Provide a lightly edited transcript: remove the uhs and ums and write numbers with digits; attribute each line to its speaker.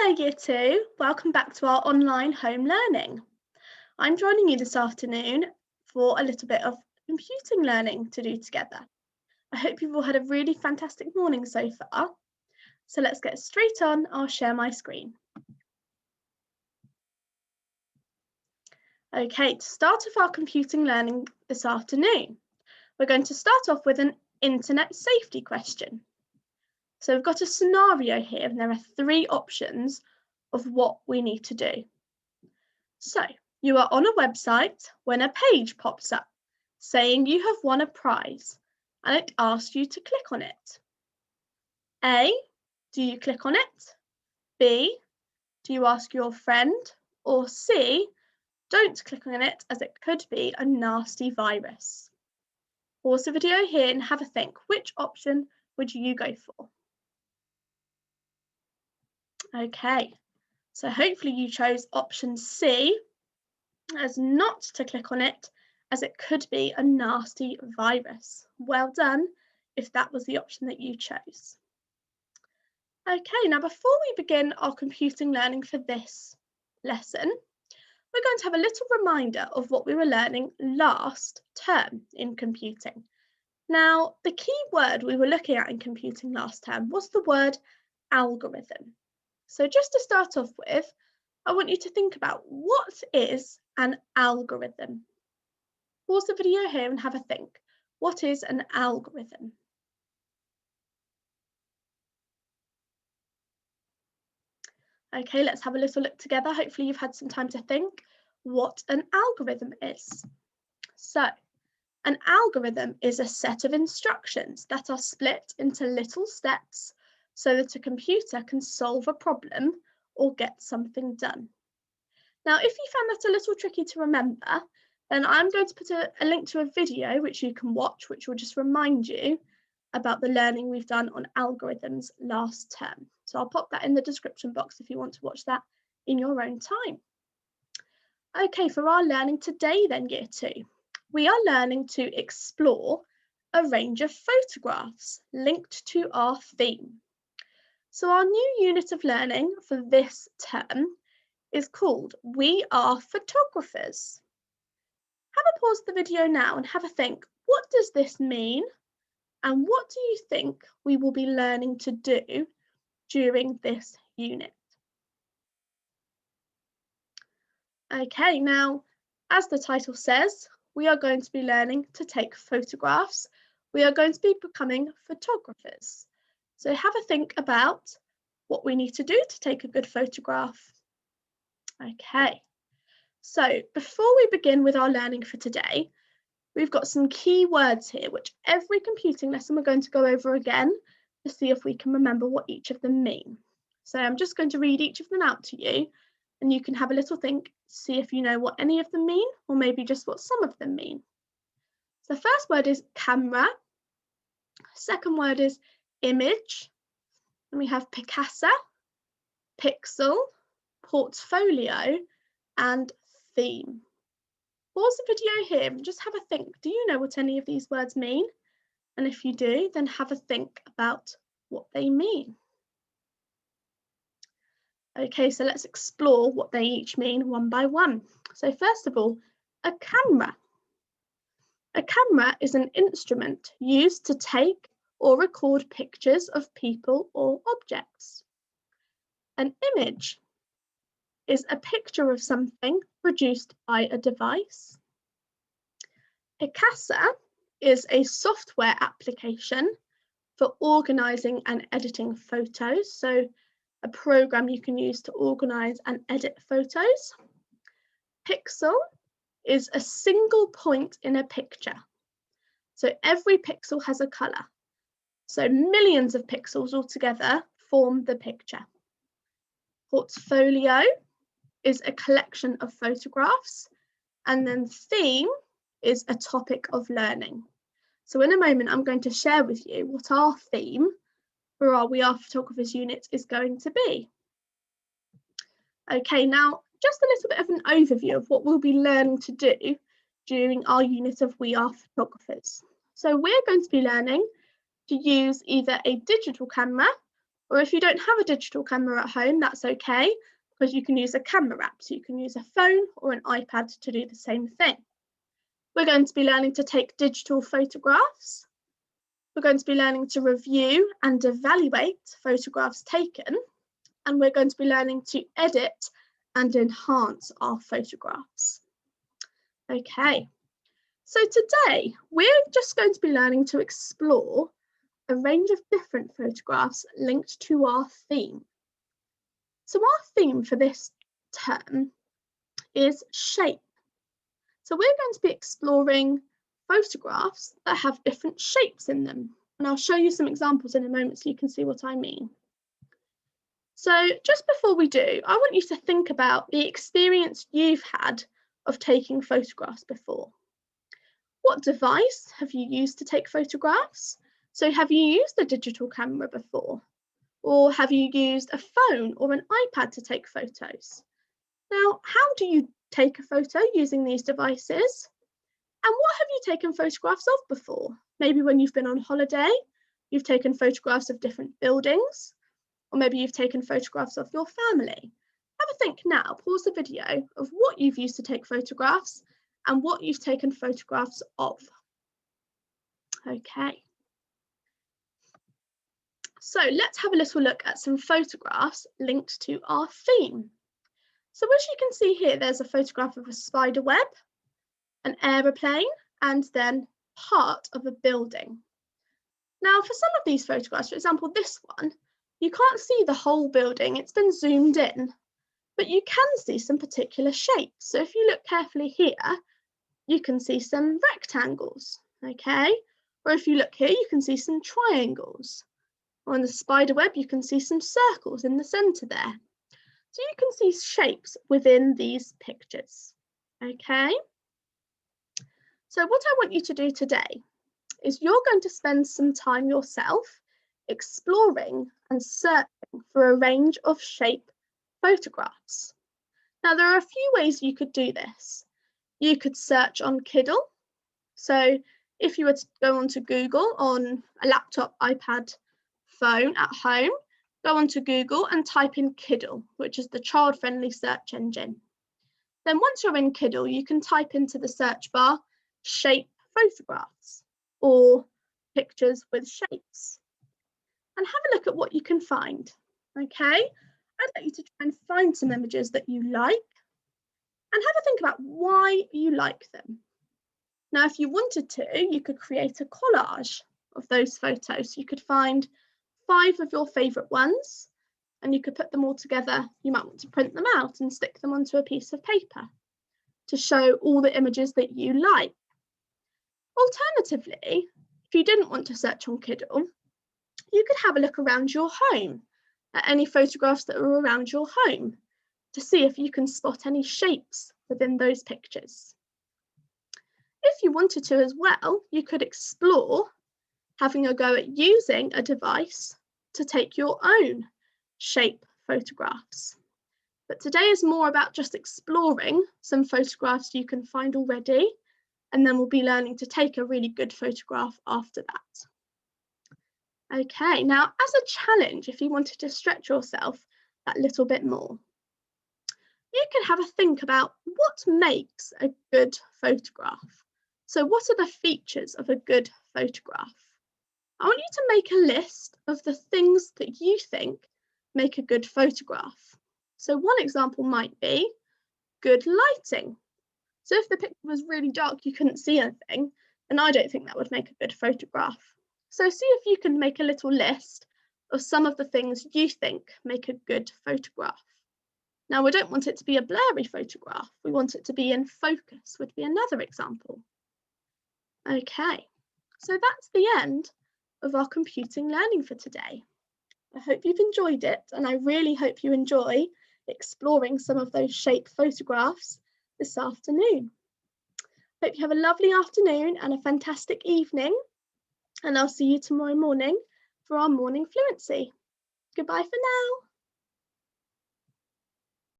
Speaker 1: Hello Year 2, welcome back to our online home learning. I'm joining you this afternoon for a little bit of computing learning to do together. I hope you've all had a really fantastic morning so far. So let's get straight on, I'll share my screen. Okay, to start off our computing learning this afternoon, we're going to start off with an internet safety question. So we've got a scenario here and there are three options of what we need to do. So you are on a website when a page pops up saying you have won a prize and it asks you to click on it. A, do you click on it? B, do you ask your friend? Or C, don't click on it as it could be a nasty virus. Pause the video here and have a think. Which option would you go for? Okay, so hopefully you chose option C as not to click on it as it could be a nasty virus. Well done if that was the option that you chose. Okay, now before we begin our computing learning for this lesson, we're going to have a little reminder of what we were learning last term in computing. Now, the key word we were looking at in computing last term was the word algorithm. So just to start off with, I want you to think about what is an algorithm. Pause the video here and have a think. What is an algorithm? Okay, let's have a little look together. Hopefully you've had some time to think what an algorithm is. So, an algorithm is a set of instructions that are split into little steps so that a computer can solve a problem or get something done. Now, if you found that a little tricky to remember, then I'm going to put a link to a video which you can watch, which will just remind you about the learning we've done on algorithms last term. So I'll pop that in the description box if you want to watch that in your own time. Okay, for our learning today then, Year 2, we are learning to explore a range of photographs linked to our theme. So our new unit of learning for this term is called We Are Photographers. Have a pause the video now and have a think, what does this mean? And what do you think we will be learning to do during this unit? Okay, now, as the title says, we are going to be learning to take photographs. We are going to be becoming photographers. So have a think about what we need to do to take a good photograph. Okay, so before we begin with our learning for today, we've got some key words here, which every computing lesson we're going to go over again to see if we can remember what each of them mean. So I'm just going to read each of them out to you and you can have a little think, see if you know what any of them mean or maybe just what some of them mean. So the first word is camera. Second word is image. And we have Picasa, pixel, portfolio and theme. Pause the video here and just have a think. Do you know what any of these words mean? And if you do, then have a think about what they mean. Okay, so let's explore what they each mean one by one. So first of all, a camera. A camera is an instrument used to take or record pictures of people or objects. An image is a picture of something produced by a device. Picasa is a software application for organising and editing photos. So a program you can use to organise and edit photos. Pixel is a single point in a picture. So every pixel has a colour. So millions of pixels altogether form the picture. Portfolio is a collection of photographs. And then theme is a topic of learning. So in a moment, I'm going to share with you what our theme for our We Are Photographers unit is going to be. Okay, now just a little bit of an overview of what we'll be learning to do during our unit of We Are Photographers. So we're going to be learning to use either a digital camera Or if you don't have a digital camera at home, that's okay, because you can use a camera app. So you can use a phone or an iPad to do the same thing. We're going to be learning to take digital photographs. We're going to be learning to review and evaluate photographs taken. And we're going to be learning to edit and enhance our photographs. Okay, so today we're just going to be learning to explore a range of different photographs linked to our theme. So our theme for this term is shape. So we're going to be exploring photographs that have different shapes in them. And I'll show you some examples in a moment so you can see what I mean. So just before we do, I want you to think about the experience you've had of taking photographs before. What device have you used to take photographs? So have you used a digital camera before? Or have you used a phone or an iPad to take photos? Now, how do you take a photo using these devices? And what have you taken photographs of before? Maybe when you've been on holiday, you've taken photographs of different buildings, or maybe you've taken photographs of your family. Have a think now, pause the video of what you've used to take photographs and what you've taken photographs of. Okay. So let's have a little look at some photographs linked to our theme. So as you can see here, there's a photograph of a spider web, an aeroplane, and then part of a building. Now, for some of these photographs, for example, this one, you can't see the whole building, it's been zoomed in, but you can see some particular shapes. So if you look carefully here, you can see some rectangles, okay? Or if you look here, you can see some triangles. Or on the spider web, you can see some circles in the centre there. So you can see shapes within these pictures, okay? So what I want you to do today is you're going to spend some time yourself exploring and searching for a range of shape photographs. Now, there are a few ways you could do this. You could search on Kiddle. So if you were to go onto Google on a laptop, iPad, phone at home, go onto Google and type in Kiddle, which is the child-friendly search engine. Then once you're in Kiddle, you can type into the search bar shape photographs or pictures with shapes and have a look at what you can find. Okay, I'd like you to try and find some images that you like and have a think about why you like them. Now, if you wanted to, you could create a collage of those photos. You could find 5 of your favourite ones and you could put them all together. You might want to print them out and stick them onto a piece of paper to show all the images that you like. Alternatively, if you didn't want to search on Kiddle, you could have a look around your home at any photographs that are around your home to see if you can spot any shapes within those pictures. If you wanted to as well, you could explore having a go at using a device to take your own shape photographs. But today is more about just exploring some photographs you can find already, and then we'll be learning to take a really good photograph after that. Okay, now as a challenge, if you wanted to stretch yourself that little bit more, you can have a think about what makes a good photograph. So what are the features of a good photograph? I want you to make a list of the things that you think make a good photograph. So one example might be good lighting. So if the picture was really dark, you couldn't see anything, then I don't think that would make a good photograph. So see if you can make a little list of some of the things you think make a good photograph. Now, we don't want it to be a blurry photograph. We want it to be in focus, would be another example. Okay, so that's the end of our computing learning for today. I hope you've enjoyed it, and I really hope you enjoy exploring some of those shape photographs this afternoon. Hope you have a lovely afternoon and a fantastic evening, and I'll see you tomorrow morning for our morning fluency. Goodbye for now.